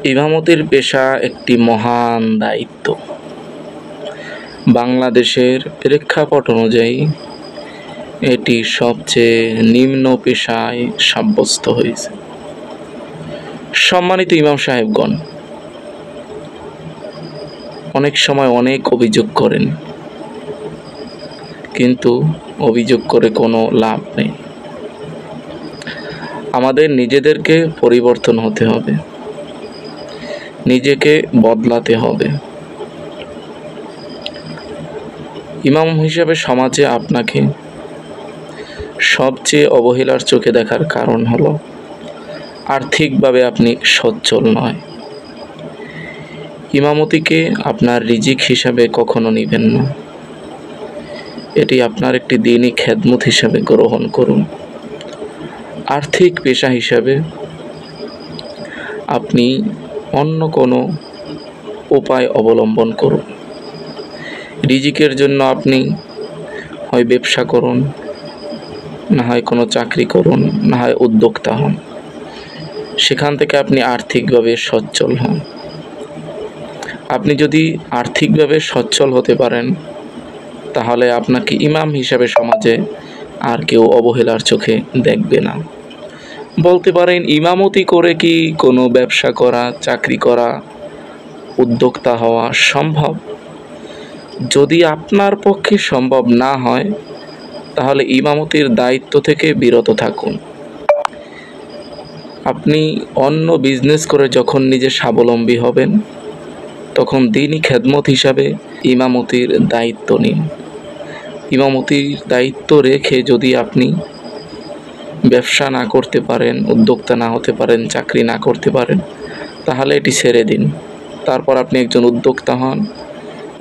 ইমামতির পেশা একটি মহান দায়িত্ব। বাংলাদেশের প্রেক্ষাপট অনুযায়ী এটি সবচেয়ে নিম্ন পেশায় সাব্যস্ত হয়েছে। সম্মানিত ইমাম সাহেবগণ, অনেক সময় অনেক অভিযোগ করেন, কিন্তু অভিযোগ করে কোনো লাভ নেই। আমাদের নিজেদেরকে পরিবর্তন হতে হবে, নিজেকে বদলাতে হবে। ইমাম হিসেবে সমাজে আপনাকে সবচেয়ে অবহেলার চোখে দেখার কারণ হলো আর্থিকভাবে আপনি সচ্ছল নয়। ইমামতিকে আপনার রিজিক হিসাবে কখনো নেবেন না, এটি আপনার একটি দিনই খেদমত হিসাবে গ্রহণ করুন। আর্থিক পেশা হিসাবে আপনি অন্য কোনো উপায় অবলম্বন করুন। রিজিকের জন্য আপনি হয় ব্যবসা করুন, না হয় কোনো চাকরি করুন, না হয় উদ্যোক্তা হন। সেখান থেকে আপনি আর্থিকভাবে সচ্ছল হন। আপনি যদি আর্থিকভাবে সচ্ছল হতে পারেন, তাহলে আপনাকে ইমাম হিসাবে সমাজে আর কেউ অবহেলার চোখে দেখবে না। বলতে পারেন, ইমামতি করে কি কোনো ব্যবসা করা, চাকরি করা, উদ্যোক্তা হওয়া সম্ভব? যদি আপনার পক্ষে সম্ভব না হয়, তাহলে ইমামতির দায়িত্ব থেকে বিরত থাকুন। আপনি অন্য বিজনেস করে যখন নিজে স্বাবলম্বী হবেন, তখন দিনই খেদমত হিসাবে ইমামতির দায়িত্ব নিন। ইমামতির দায়িত্ব রেখে যদি আপনি ব্যবসা না করতে পারেন, উদ্যোক্তা না হতে পারেন, চাকরি না করতে পারেন, তাহলে এটি ছেড়ে দিন। তারপর আপনি একজন উদ্যোক্তা হন,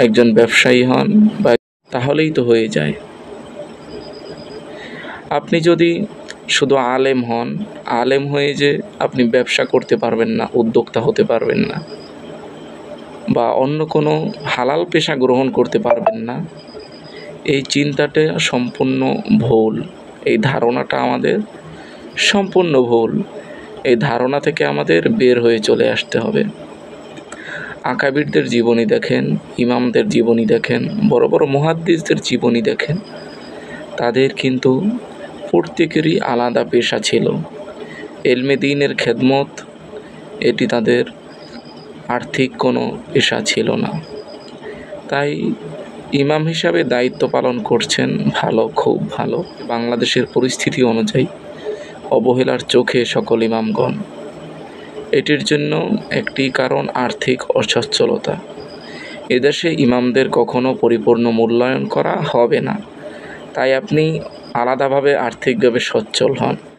একজন ব্যবসায়ী হন, বা তাহলেই তো হয়ে যায়। আপনি যদি শুধু আলেম হন, আলেম হয়ে যে আপনি ব্যবসা করতে পারবেন না, উদ্যোক্তা হতে পারবেন না, বা অন্য কোনো হালাল পেশা গ্রহণ করতে পারবেন না, এই চিন্তাটা সম্পূর্ণ ভুল। এই ধারণাটা আমাদের সম্পূর্ণ ভুল। এই ধারণা থেকে আমাদের বের হয়ে চলে আসতে হবে। আকাবিরদের জীবনী দেখেন, ইমামদের জীবনী দেখেন, বড় বড় মুহাদ্দিসদের জীবনী দেখেন, তাদের কিন্তু প্রত্যেকেরই আলাদা পেশা ছিল। ইলমে দ্বীনের খেদমত, এটি তাদের আর্থিক কোনো পেশা ছিল না। তাই ইমাম হিসাবে দায়িত্ব পালন করছেন, ভালো, খুব ভালো। বাংলাদেশের পরিস্থিতি অনুযায়ী অবহেলার চোখে সকল ইমামগণ। এটির জন্য একটি কারণ আর্থিক অসচ্ছলতা। এদেশে ইমামদের কখনো পরিপূর্ণ মূল্যায়ন করা হবে না। তাই আপনি আলাদাভাবে আর্থিকভাবে সচ্ছল হন।